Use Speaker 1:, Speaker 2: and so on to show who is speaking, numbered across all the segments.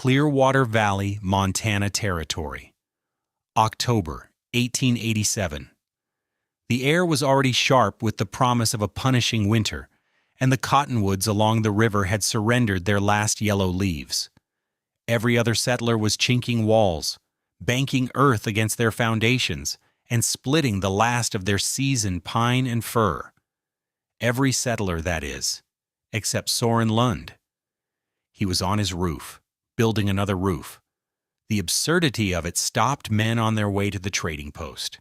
Speaker 1: Clearwater Valley, Montana Territory. October 1887. The air was already sharp with the promise of a punishing winter, and the cottonwoods along the river had surrendered their last yellow leaves. Every other settler was chinking walls, banking earth against their foundations, and splitting the last of their seasoned pine and fir. Every settler, that is, except Soren Lund. He was on his roof, building another roof. The absurdity of it stopped men on their way to the trading post.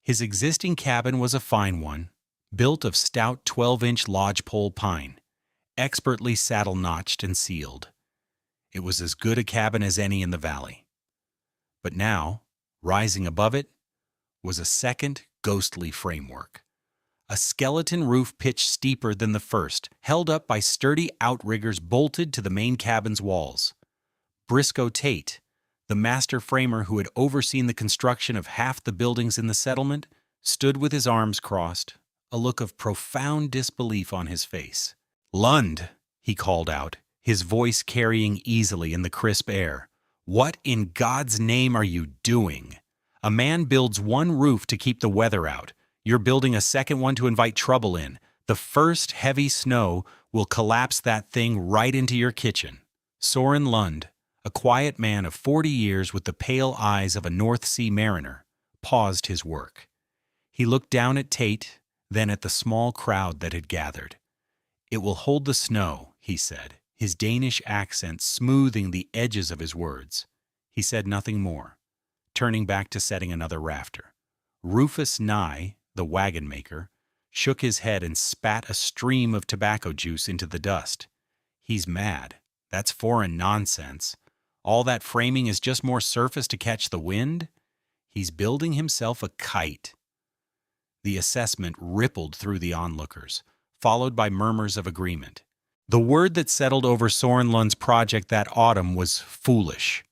Speaker 1: His existing cabin was a fine one, built of stout 12-inch lodgepole pine, expertly saddle-notched and sealed. It was as good a cabin as any in the valley. But now, rising above it, was a second ghostly framework. A skeleton roof pitched steeper than the first, held up by sturdy outriggers bolted to the main cabin's walls. Briscoe Tate, the master framer who had overseen the construction of half the buildings in the settlement, stood with his arms crossed, a look of profound disbelief on his face. "Lund," he called out, his voice carrying easily in the crisp air, "what in God's name are you doing? A man builds one roof to keep the weather out. You're building a second one to invite trouble in. The first heavy snow will collapse that thing right into your kitchen." Soren Lund, a quiet man of 40 years with the pale eyes of a North Sea mariner, paused his work. He looked down at Tate, then at the small crowd that had gathered. "It will hold the snow," he said, his Danish accent smoothing the edges of his words. He said nothing more, turning back to setting another rafter. Rufus Nye, the wagon maker, shook his head and spat a stream of tobacco juice into the dust. "He's mad. That's foreign nonsense. All that framing is just more surface to catch the wind. He's building himself a kite." The assessment rippled through the onlookers, followed by murmurs of agreement. The word that settled over Soren Lund's project that autumn was foolish.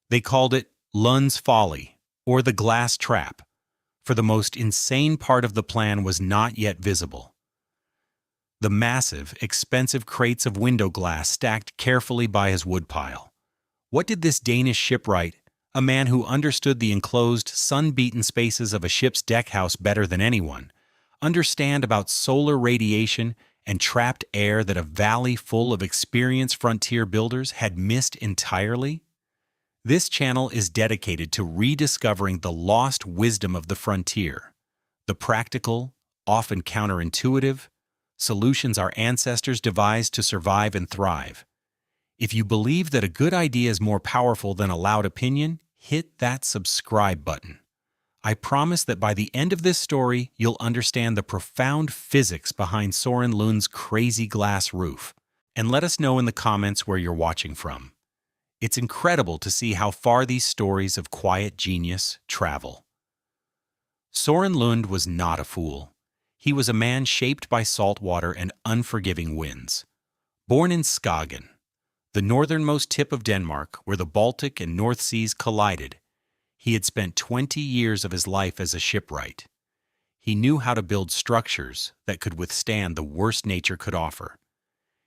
Speaker 1: They called it Lund's Folly, or the glass trap, for the most insane part of the plan was not yet visible. The massive, expensive crates of window glass stacked carefully by his woodpile. What did this Danish shipwright, a man who understood the enclosed, sun-beaten spaces of a ship's deckhouse better than anyone, understand about solar radiation and trapped air that a valley full of experienced frontier builders had missed entirely? This channel is dedicated to rediscovering the lost wisdom of the frontier, the practical, often counterintuitive, solutions our ancestors devised to survive and thrive. If you believe that a good idea is more powerful than a loud opinion, hit that subscribe button. I promise that by the end of this story, you'll understand the profound physics behind Soren Lund's crazy glass roof. And let us know in the comments where you're watching from. It's incredible to see how far these stories of quiet genius travel. Soren Lund was not a fool. He was a man shaped by salt water and unforgiving winds. Born in Skagen, the northernmost tip of Denmark, where the Baltic and North Seas collided, he had spent 20 years of his life as a shipwright. He knew how to build structures that could withstand the worst nature could offer.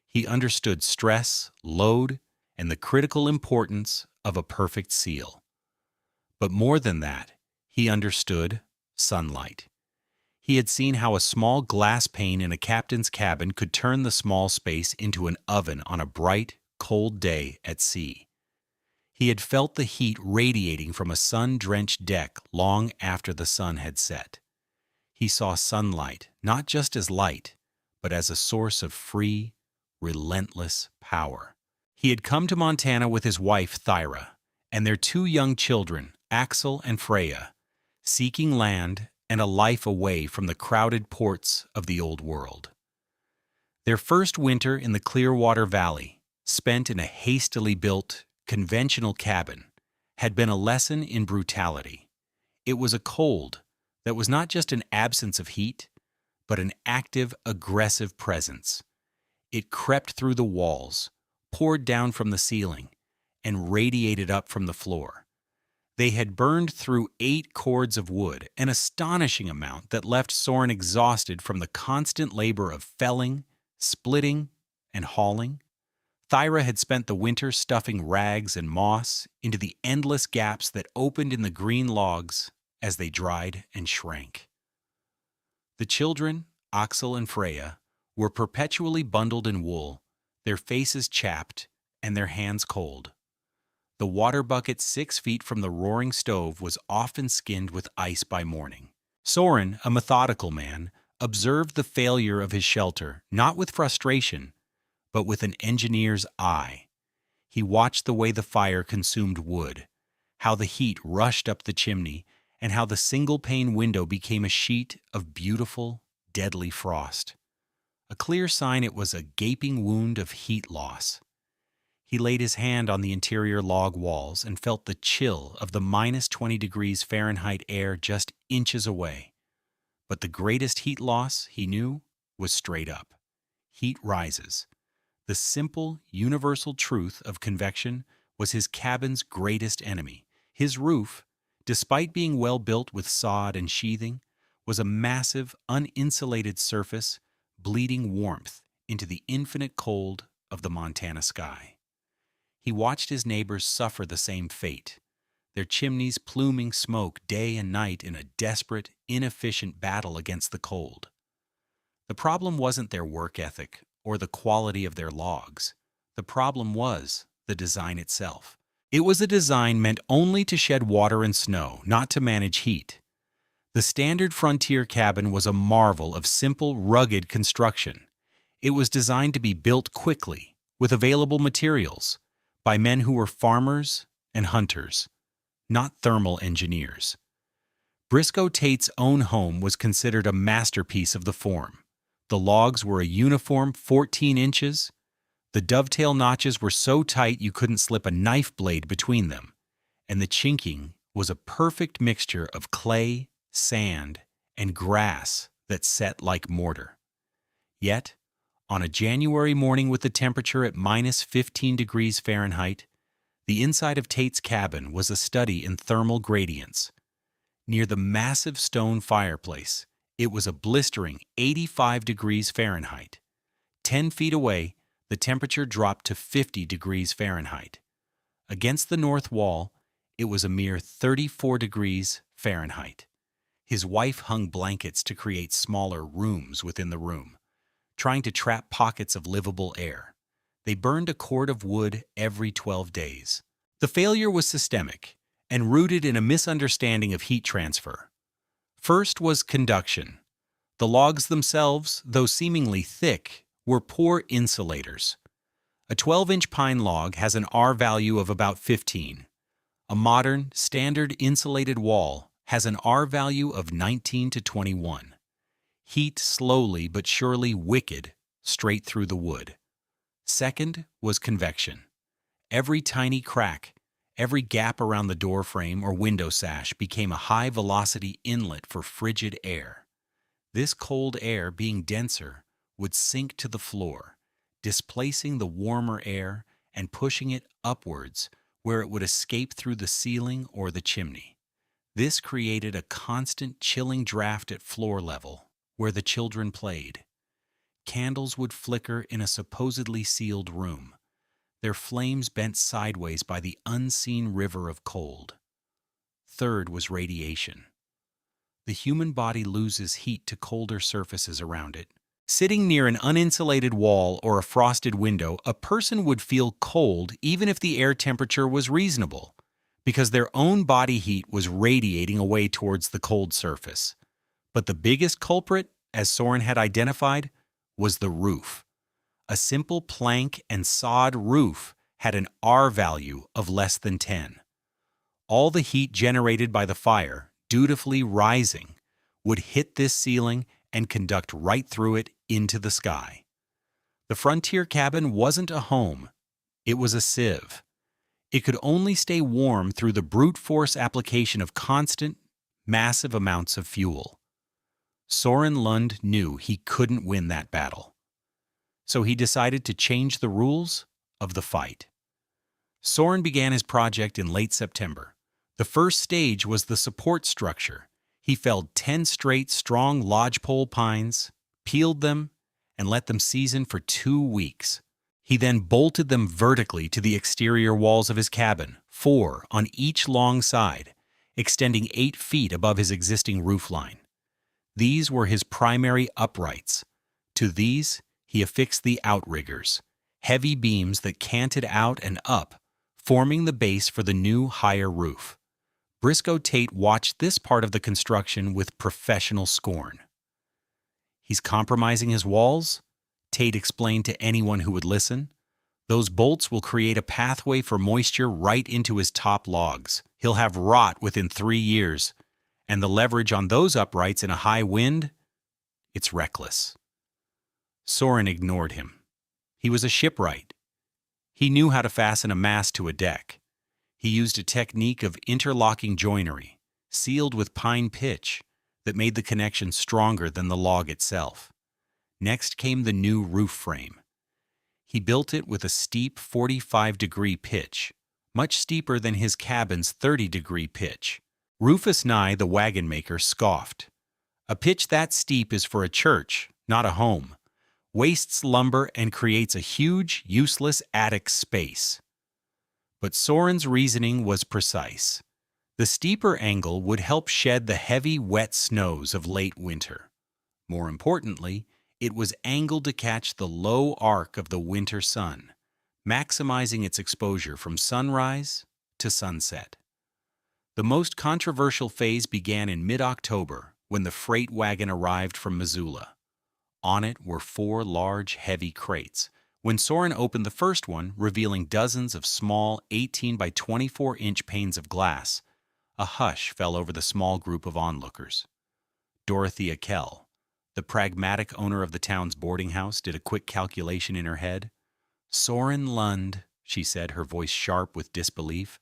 Speaker 1: He understood stress, load, and the critical importance of a perfect seal. But more than that, he understood sunlight. He had seen how a small glass pane in a captain's cabin could turn the small space into an oven on a bright, cold day at sea. He had felt the heat radiating from a sun-drenched deck long after the sun had set. He saw sunlight not just as light, but as a source of free, relentless power. He had come to Montana with his wife, Thyra, and their 2 young children, Axel and Freya, seeking land and a life away from the crowded ports of the Old World. Their first winter in the Clearwater Valley, spent in a hastily built, conventional cabin, had been a lesson in brutality. It was a cold that was not just an absence of heat, but an active, aggressive presence. It crept through the walls, poured down from the ceiling, and radiated up from the floor. They had burned through 8 cords of wood, an astonishing amount that left Soren exhausted from the constant labor of felling, splitting, and hauling. Thyra had spent the winter stuffing rags and moss into the endless gaps that opened in the green logs as they dried and shrank. The children, Axel and Freya, were perpetually bundled in wool, their faces chapped and their hands cold. The water bucket 6 feet from the roaring stove was often skinned with ice by morning. Soren, a methodical man, observed the failure of his shelter, not with frustration, but with an engineer's eye. He watched the way the fire consumed wood, how the heat rushed up the chimney, and how the single-pane window became a sheet of beautiful, deadly frost. A clear sign it was a gaping wound of heat loss. He laid his hand on the interior log walls and felt the chill of the -20 degrees Fahrenheit air just inches away. But the greatest heat loss, he knew, was straight up. Heat rises. The simple, universal truth of convection was his cabin's greatest enemy. His roof, despite being well built with sod and sheathing, was a massive, uninsulated surface bleeding warmth into the infinite cold of the Montana sky. He watched his neighbors suffer the same fate, their chimneys pluming smoke day and night in a desperate, inefficient battle against the cold. The problem wasn't their work ethic or the quality of their logs. The problem was the design itself. It was a design meant only to shed water and snow, not to manage heat. The standard frontier cabin was a marvel of simple, rugged construction. It was designed to be built quickly, with available materials, by men who were farmers and hunters, not thermal engineers. Briscoe Tate's own home was considered a masterpiece of the form. The logs were a uniform 14 inches. The dovetail notches were so tight you couldn't slip a knife blade between them, and the chinking was a perfect mixture of clay, sand, and grass that set like mortar. Yet, on a January morning with the temperature at -15 degrees Fahrenheit, the inside of Tate's cabin was a study in thermal gradients. Near the massive stone fireplace, it was a blistering 85 degrees Fahrenheit. 10 feet away, the temperature dropped to 50 degrees Fahrenheit. Against the north wall, it was a mere 34 degrees Fahrenheit. His wife hung blankets to create smaller rooms within the room, trying to trap pockets of livable air. They burned a cord of wood every 12 days. The failure was systemic and rooted in a misunderstanding of heat transfer. First was conduction. The logs themselves, though seemingly thick, were poor insulators. A 12-inch pine log has an R value of about 15. A modern, standard insulated wall has an R value of 19 to 21. Heat slowly but surely wicked straight through the wood. Second was convection. Every tiny crack, every gap around the door frame or window sash became a high-velocity inlet for frigid air. This cold air, being denser, would sink to the floor, displacing the warmer air and pushing it upwards where it would escape through the ceiling or the chimney. This created a constant chilling draft at floor level, where the children played. Candles would flicker in a supposedly sealed room, their flames bent sideways by the unseen river of cold. Third was radiation. The human body loses heat to colder surfaces around it. Sitting near an uninsulated wall or a frosted window, a person would feel cold even if the air temperature was reasonable, because their own body heat was radiating away towards the cold surface. But the biggest culprit, as Soren had identified, was the roof. A simple plank and sod roof had an R value of less than 10. All the heat generated by the fire, dutifully rising, would hit this ceiling and conduct right through it into the sky. The frontier cabin wasn't a home, it was a sieve. It could only stay warm through the brute force application of constant, massive amounts of fuel. Soren Lund knew he couldn't win that battle. So he decided to change the rules of the fight. Soren began his project in late September. The first stage was the support structure. He felled 10 straight, strong lodgepole pines, peeled them, and let them season for 2 weeks. He then bolted them vertically to the exterior walls of his cabin, 4 on each long side, extending 8 feet above his existing roofline. These were his primary uprights. To these, he affixed the outriggers, heavy beams that canted out and up, forming the base for the new, higher roof. Briscoe Tate watched this part of the construction with professional scorn. "He's compromising his walls?" Tate explained to anyone who would listen. "Those bolts will create a pathway for moisture right into his top logs. He'll have rot within 3 years. And the leverage on those uprights in a high wind? It's reckless." Soren ignored him. He was a shipwright. He knew how to fasten a mast to a deck. He used a technique of interlocking joinery, sealed with pine pitch, that made the connection stronger than the log itself. Next came the new roof frame. He built it with a steep 45-degree pitch, much steeper than his cabin's 30-degree pitch. Rufus Nye, the wagon maker, scoffed. "A pitch that steep is for a church, not a home. Wastes lumber and creates a huge, useless attic space." But Soren's reasoning was precise. The steeper angle would help shed the heavy, wet snows of late winter. More importantly, it was angled to catch the low arc of the winter sun, maximizing its exposure from sunrise to sunset. The most controversial phase began in mid-October when the freight wagon arrived from Missoula. On it were 4 large, heavy crates. When Soren opened the first one, revealing dozens of small 18 by 24-inch panes of glass, a hush fell over the small group of onlookers. Dorothea Kell, the pragmatic owner of the town's boarding house, did a quick calculation in her head. "Soren Lund," she said, her voice sharp with disbelief,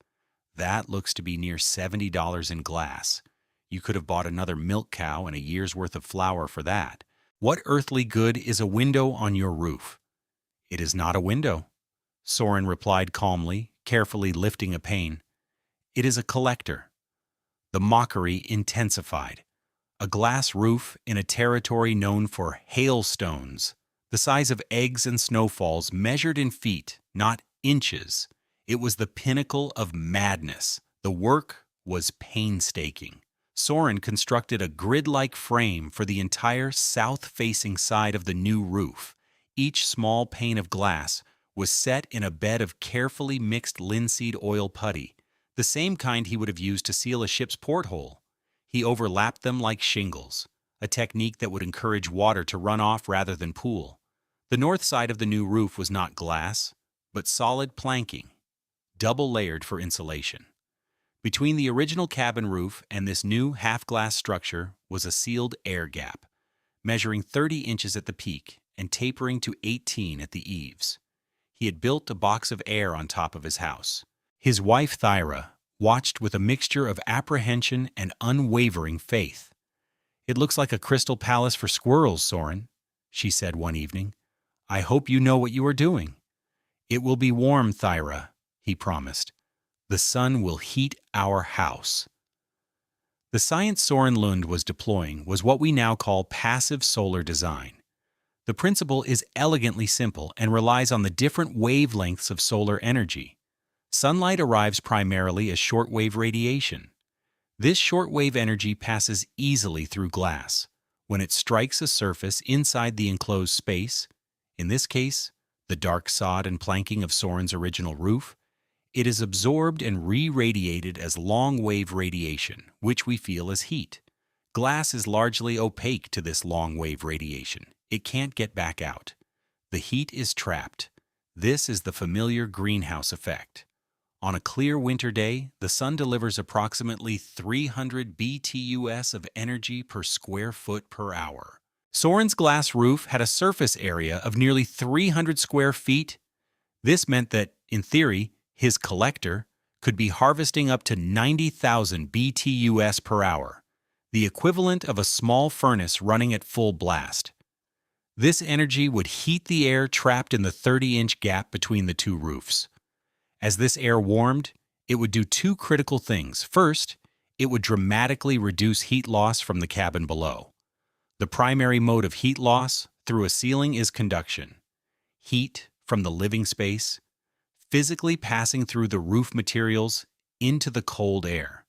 Speaker 1: "that looks to be near $70 in glass. You could have bought another milk cow and a year's worth of flour for that. What earthly good is a window on your roof?" "It is not a window," Soren replied calmly, carefully lifting a pane. "It is a collector." The mockery intensified. A glass roof in a territory known for hailstones, the size of eggs and snowfalls measured in feet, not inches. It was the pinnacle of madness. The work was painstaking. Soren constructed a grid-like frame for the entire south-facing side of the new roof. Each small pane of glass was set in a bed of carefully mixed linseed oil putty, the same kind he would have used to seal a ship's porthole. He overlapped them like shingles, a technique that would encourage water to run off rather than pool. The north side of the new roof was not glass, but solid planking, double-layered for insulation. Between the original cabin roof and this new half-glass structure was a sealed air gap, measuring 30 inches at the peak and tapering to 18 at the eaves. He had built a box of air on top of his house. His wife, Thyra, watched with a mixture of apprehension and unwavering faith. "It looks like a crystal palace for squirrels, Soren," she said one evening. "I hope you know what you are doing." "It will be warm, Thyra," he promised. "The sun will heat our house." The science Soren Lund was deploying was what we now call passive solar design. The principle is elegantly simple and relies on the different wavelengths of solar energy. Sunlight arrives primarily as shortwave radiation. This shortwave energy passes easily through glass. When it strikes a surface inside the enclosed space, in this case, the dark sod and planking of Soren's original roof, it is absorbed and re-radiated as long-wave radiation, which we feel as heat. Glass is largely opaque to this long-wave radiation. It can't get back out. The heat is trapped. This is the familiar greenhouse effect. On a clear winter day, the sun delivers approximately 300 BTUs of energy per square foot per hour. Soren's glass roof had a surface area of nearly 300 square feet. This meant that, in theory, his collector could be harvesting up to 90,000 BTUs per hour, the equivalent of a small furnace running at full blast. This energy would heat the air trapped in the 30-inch gap between the two roofs. As this air warmed, it would do 2 critical things. First, it would dramatically reduce heat loss from the cabin below. The primary mode of heat loss through a ceiling is conduction. Heat from the living space, physically passing through the roof materials into the cold air.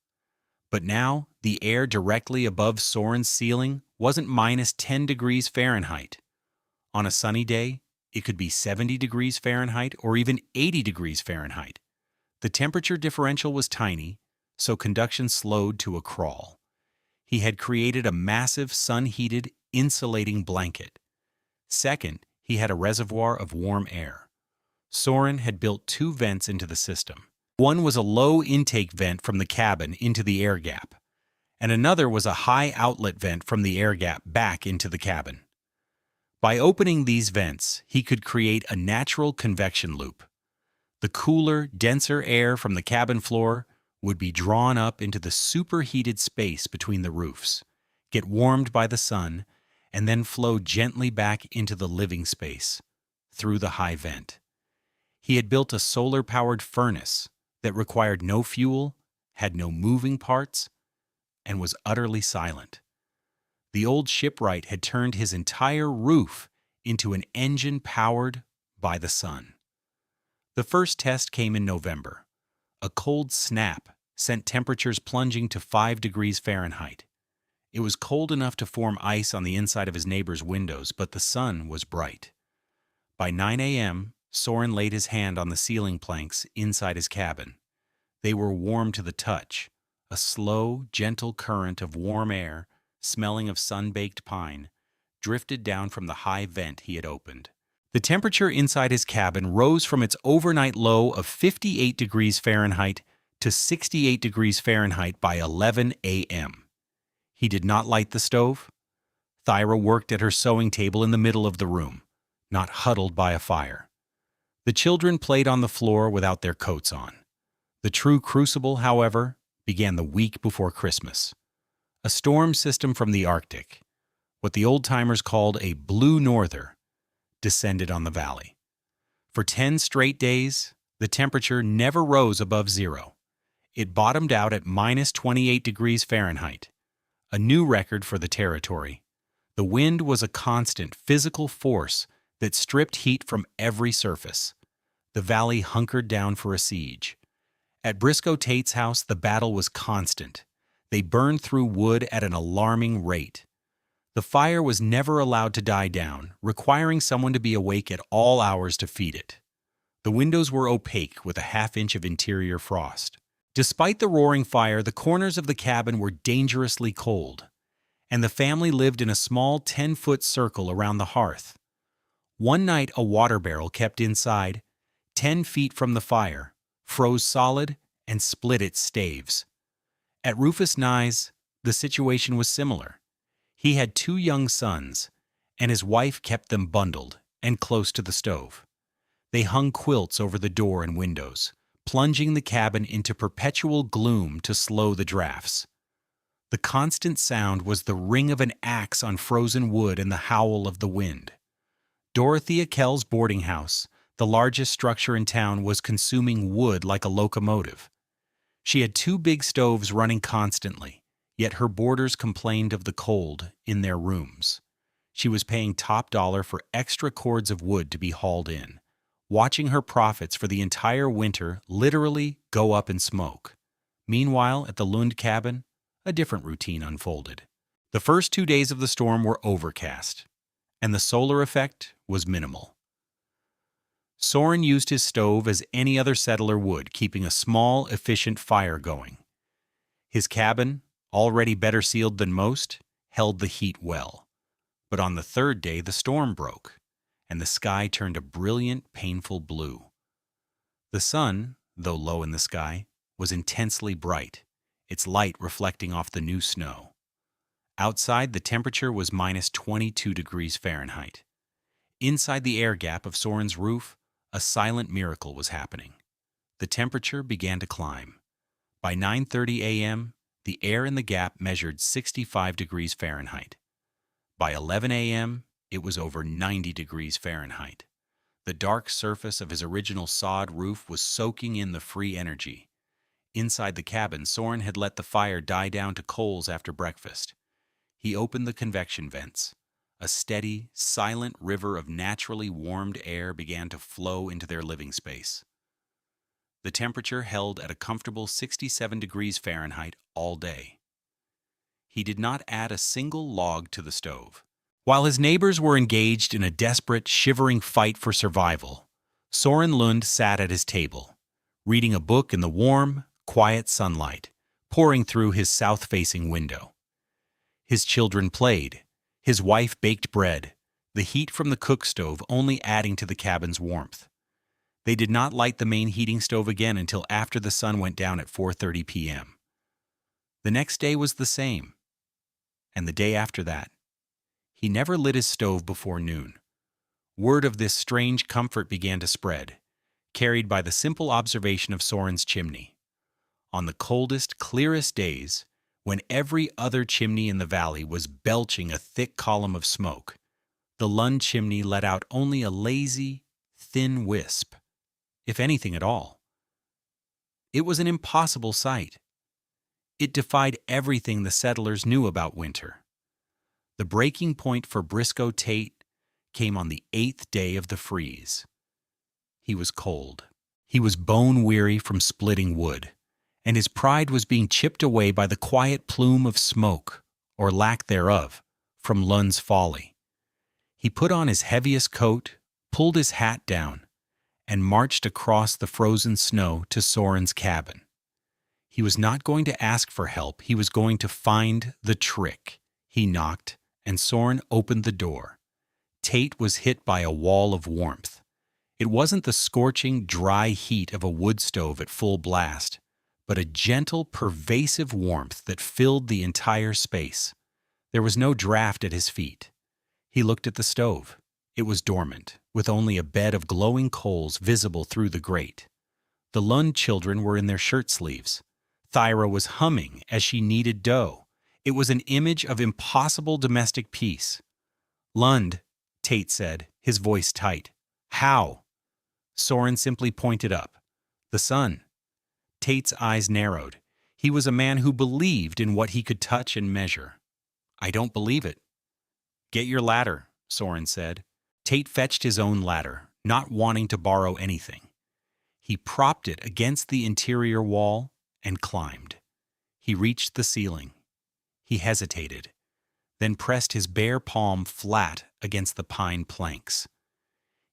Speaker 1: But now, the air directly above Soren's ceiling wasn't minus 10 degrees Fahrenheit. On a sunny day, it could be 70 degrees Fahrenheit or even 80 degrees Fahrenheit. The temperature differential was tiny, so conduction slowed to a crawl. He had created a massive sun-heated, insulating blanket. Second, he had a reservoir of warm air. Soren had built 2 vents into the system. One was a low intake vent from the cabin into the air gap, and another was a high outlet vent from the air gap back into the cabin. By opening these vents, he could create a natural convection loop. The cooler, denser air from the cabin floor would be drawn up into the superheated space between the roofs, get warmed by the sun, and then flow gently back into the living space through the high vent. He had built a solar-powered furnace that required no fuel, had no moving parts, and was utterly silent. The old shipwright had turned his entire roof into an engine powered by the sun. The first test came in November. A cold snap sent temperatures plunging to 5 degrees Fahrenheit. It was cold enough to form ice on the inside of his neighbor's windows, but the sun was bright. By 9 a.m., Soren laid his hand on the ceiling planks inside his cabin. They were warm to the touch, a slow, gentle current of warm air, smelling of sun-baked pine, drifted down from the high vent he had opened. The temperature inside his cabin rose from its overnight low of 58 degrees Fahrenheit to 68 degrees Fahrenheit by 11 a.m. He did not light the stove. Thyra worked at her sewing table in the middle of the room, not huddled by a fire. The children played on the floor without their coats on. The true crucible, however, began the week before Christmas. A storm system from the Arctic, what the old-timers called a blue norther, descended on the valley. For 10 straight days, the temperature never rose above zero. It bottomed out at minus 28 degrees Fahrenheit, a new record for the territory. The wind was a constant physical force that stripped heat from every surface. The valley hunkered down for a siege. At Briscoe Tate's house, the battle was constant. They burned through wood at an alarming rate. The fire was never allowed to die down, requiring someone to be awake at all hours to feed it. The windows were opaque with a half-inch of interior frost. Despite the roaring fire, the corners of the cabin were dangerously cold, and the family lived in a small 10-foot circle around the hearth. One night, a water barrel kept inside, 10 feet from the fire, froze solid and split its staves. At Rufus Nye's, the situation was similar. He had 2 young sons, and his wife kept them bundled and close to the stove. They hung quilts over the door and windows, plunging the cabin into perpetual gloom to slow the drafts. The constant sound was the ring of an axe on frozen wood and the howl of the wind. Dorothea Kell's boarding house, the largest structure in town, was consuming wood like a locomotive. She had 2 big stoves running constantly, yet her boarders complained of the cold in their rooms. She was paying top dollar for extra cords of wood to be hauled in, watching her profits for the entire winter literally go up in smoke. Meanwhile, at the Lund cabin, a different routine unfolded. The first 2 days of the storm were overcast, and the solar effect was minimal. Soren used his stove as any other settler would, keeping a small, efficient fire going. His cabin, already better sealed than most, held the heat well. But on the 3rd day, the storm broke, and the sky turned a brilliant, painful blue. The sun, though low in the sky, was intensely bright, its light reflecting off the new snow. Outside, the temperature was minus 22 degrees Fahrenheit. Inside the air gap of Soren's roof, a silent miracle was happening. The temperature began to climb. By 9:30 a.m., the air in the gap measured 65 degrees Fahrenheit. By 11 a.m., it was over 90 degrees Fahrenheit. The dark surface of his original sod roof was soaking in the free energy. Inside the cabin, Soren had let the fire die down to coals after breakfast. He opened the convection vents. A steady, silent river of naturally warmed air began to flow into their living space. The temperature held at a comfortable 67 degrees Fahrenheit all day. He did not add a single log to the stove. While his neighbors were engaged in a desperate, shivering fight for survival, Soren Lund sat at his table, reading a book in the warm, quiet sunlight pouring through his south-facing window. His children played. His wife baked bread, the heat from the cook stove only adding to the cabin's warmth. They did not light the main heating stove again until after the sun went down at 4:30 p.m. The next day was the same, and the day after that. He never lit his stove before noon. Word of this strange comfort began to spread, carried by the simple observation of Soren's chimney. On the coldest, clearest days, when every other chimney in the valley was belching a thick column of smoke, the Lund chimney let out only a lazy, thin wisp, if anything at all. It was an impossible sight. It defied everything the settlers knew about winter. The breaking point for Briscoe Tate came on the 8th day of the freeze. He was cold. He was bone-weary from splitting wood, and his pride was being chipped away by the quiet plume of smoke, or lack thereof, from Lund's Folly. He put on his heaviest coat, pulled his hat down, and marched across the frozen snow to Soren's cabin. He was not going to ask for help. He was going to find the trick. He knocked, and Soren opened the door. Tate was hit by a wall of warmth. It wasn't the scorching, dry heat of a wood stove at full blast, but a gentle, pervasive warmth that filled the entire space. There was no draft at his feet. He looked at the stove. It was dormant, with only a bed of glowing coals visible through the grate. The Lund children were in their shirt sleeves. Thyra was humming as she kneaded dough. It was an image of impossible domestic peace. "Lund," Tate said, his voice tight. "How?" Soren simply pointed up. "The sun." Tate's eyes narrowed. He was a man who believed in what he could touch and measure. "I don't believe it." "Get your ladder," Soren said. Tate fetched his own ladder, not wanting to borrow anything. He propped it against the interior wall and climbed. He reached the ceiling. He hesitated, then pressed his bare palm flat against the pine planks.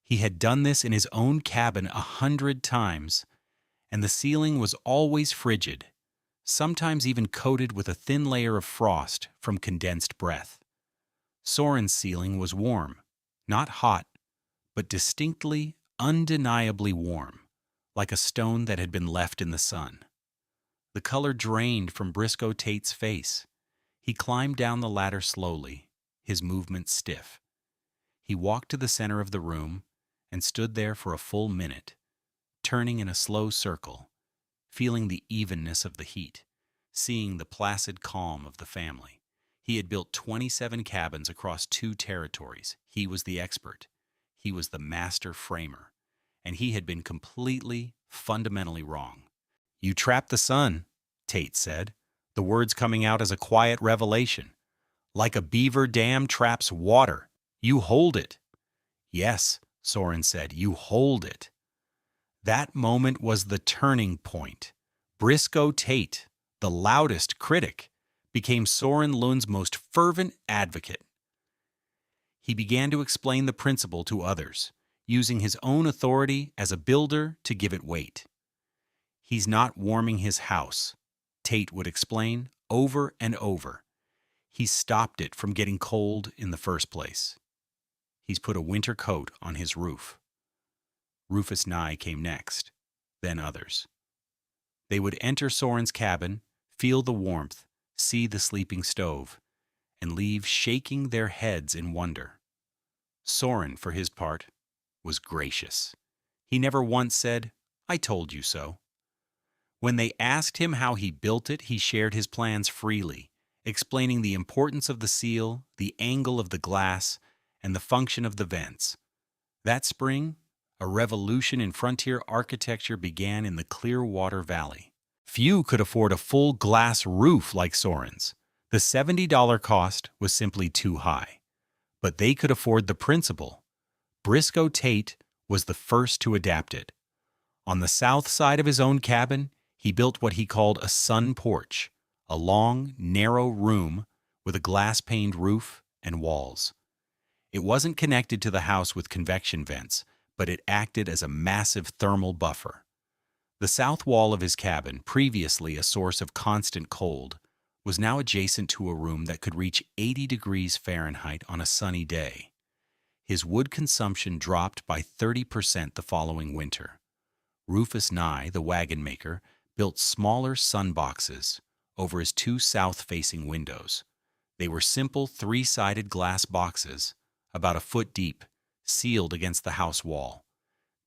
Speaker 1: He had done this in his own cabin 100 times, and the ceiling was always frigid, sometimes even coated with a thin layer of frost from condensed breath. Soren's ceiling was warm, not hot, but distinctly, undeniably warm, like a stone that had been left in the sun. The color drained from Briscoe Tate's face. He climbed down the ladder slowly, his movements stiff. He walked to the center of the room and stood there for a full minute, turning in a slow circle, feeling the evenness of the heat, seeing the placid calm of the family. He had built 27 cabins across 2 territories. He was the expert. He was the master framer. And he had been completely, fundamentally wrong. "You trapped the sun," Tate said, the words coming out as a quiet revelation. "Like a beaver dam traps water. You hold it." "Yes," Soren said, "you hold it." That moment was the turning point. Briscoe Tate, the loudest critic, became Soren Lund's most fervent advocate. He began to explain the principle to others, using his own authority as a builder to give it weight. "He's not warming his house," Tate would explain over and over. "He stopped it from getting cold in the first place. He's put a winter coat on his roof." Rufus Nye came next, then others. They would enter Soren's cabin, feel the warmth, see the sleeping stove, and leave shaking their heads in wonder. Soren, for his part, was gracious. He never once said, "I told you so." When they asked him how he built it, he shared his plans freely, explaining the importance of the seal, the angle of the glass, and the function of the vents. That spring, a revolution in frontier architecture began in the Clearwater Valley. Few could afford a full glass roof like Soren's. The $70 cost was simply too high. but they could afford the principle. Briscoe Tate was the first to adapt it. On the south side of his own cabin, he built what he called a sun porch, a long, narrow room with a glass-paned roof and walls. It wasn't connected to the house with convection vents, but it acted as a massive thermal buffer. The south wall of his cabin, previously a source of constant cold, was now adjacent to a room that could reach 80 degrees Fahrenheit on a sunny day. His wood consumption dropped by 30% the following winter. Rufus Nye, the wagon maker, built smaller sun boxes over his two south-facing windows. They were simple three-sided glass boxes, about a foot deep, sealed against the house wall.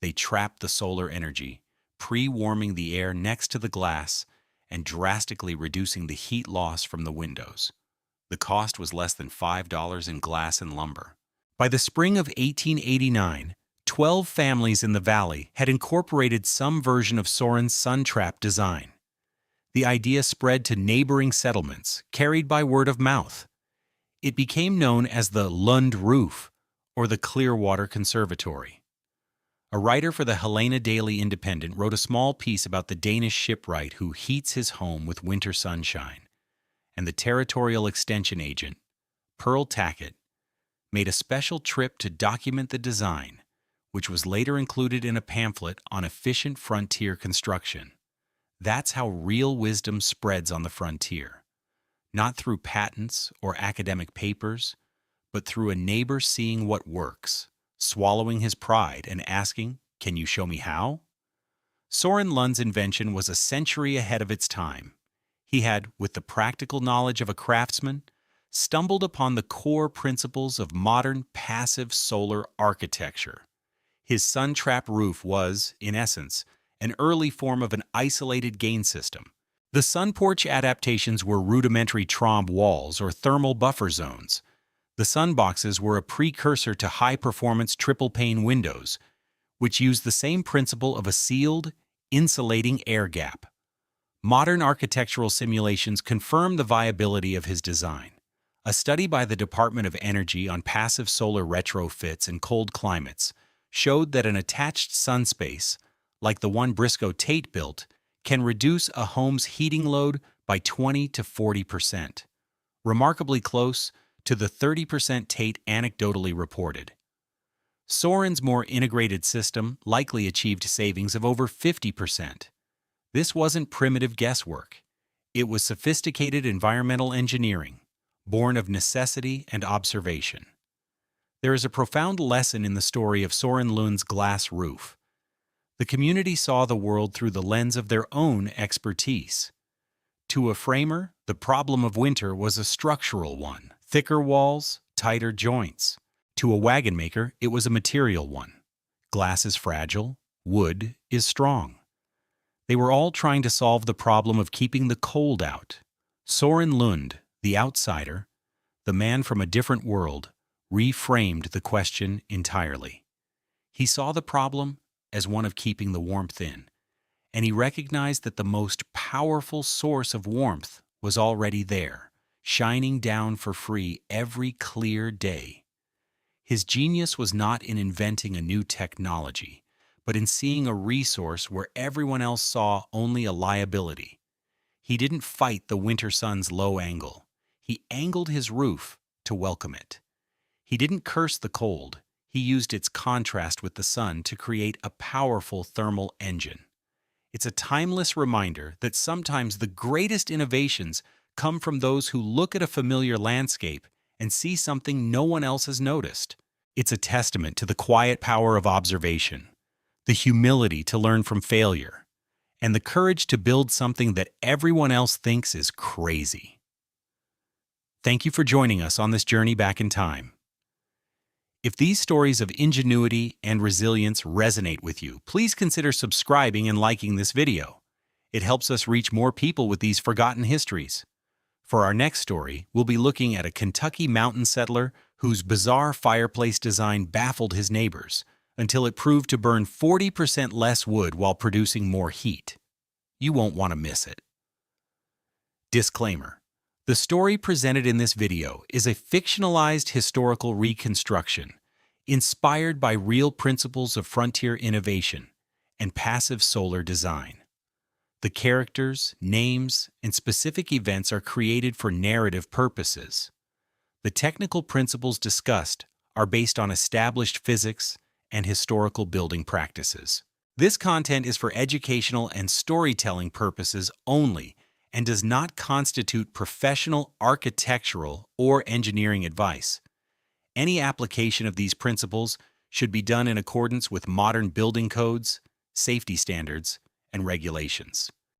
Speaker 1: They trapped the solar energy, pre-warming the air next to the glass and drastically reducing the heat loss from the windows. The cost was less than $5 in glass and lumber. By the spring of 1889, 12 families in the valley had incorporated some version of Soren's sun trap design. The idea spread to neighboring settlements, carried by word of mouth. It became known as the Lund roof, or the Clearwater Conservatory. A writer for the Helena Daily Independent wrote a small piece about the Danish shipwright who heats his home with winter sunshine, and the territorial extension agent, Pearl Tackett, made a special trip to document the design, which was later included in a pamphlet on efficient frontier construction. That's how real wisdom spreads on the frontier, not through patents or academic papers, but through a neighbor seeing what works, swallowing his pride and asking, "Can you show me how?" Soren Lund's invention was a century ahead of its time. He had, with the practical knowledge of a craftsman, stumbled upon the core principles of modern passive solar architecture. His sun trap roof was, in essence, an early form of an isolated gain system. The sun porch adaptations were rudimentary trombe walls or thermal buffer zones. The sun boxes were a precursor to high-performance triple-pane windows, which used the same principle of a sealed, insulating air gap. Modern architectural simulations confirm the viability of his design. A study by the Department of Energy on passive solar retrofits in cold climates showed that an attached sun space, like the one Briscoe Tate built, can reduce a home's heating load by 20 to 40%, remarkably close to the 30% Tate anecdotally reported. Soren's more integrated system likely achieved savings of over 50%. This wasn't primitive guesswork. It was sophisticated environmental engineering, born of necessity and observation. There is a profound lesson in the story of Soren Lund's glass roof. The community saw the world through the lens of their own expertise. To a framer, the problem of winter was a structural one: thicker walls, tighter joints. To a wagon maker, it was a material one: glass is fragile, wood is strong. They were all trying to solve the problem of keeping the cold out. Soren Lund, the outsider, the man from a different world, reframed the question entirely. He saw the problem as one of keeping the warmth in, and he recognized that the most powerful source of warmth was already there, shining down for free every clear day. His genius was not in inventing a new technology, but in seeing a resource where everyone else saw only a liability. He didn't fight the winter sun's low angle. He angled his roof to welcome it. He didn't curse the cold. He used its contrast with the sun to create a powerful thermal engine. It's a timeless reminder that sometimes the greatest innovations come from those who look at a familiar landscape and see something no one else has noticed. It's a testament to the quiet power of observation, the humility to learn from failure, and the courage to build something that everyone else thinks is crazy. Thank you for joining us on this journey back in time. If these stories of ingenuity and resilience resonate with you, please consider subscribing and liking this video. It helps us reach more people with these forgotten histories. For our next story, we'll be looking at a Kentucky mountain settler whose bizarre fireplace design baffled his neighbors until it proved to burn 40% less wood while producing more heat. You won't want to miss it. Disclaimer: The story presented in this video is a fictionalized historical reconstruction, inspired by real principles of frontier innovation and passive solar design. The characters, names, and specific events are created for narrative purposes. The technical principles discussed are based on established physics and historical building practices. This content is for educational and storytelling purposes only and does not constitute professional architectural or engineering advice. Any application of these principles should be done in accordance with modern building codes, safety standards, and regulations.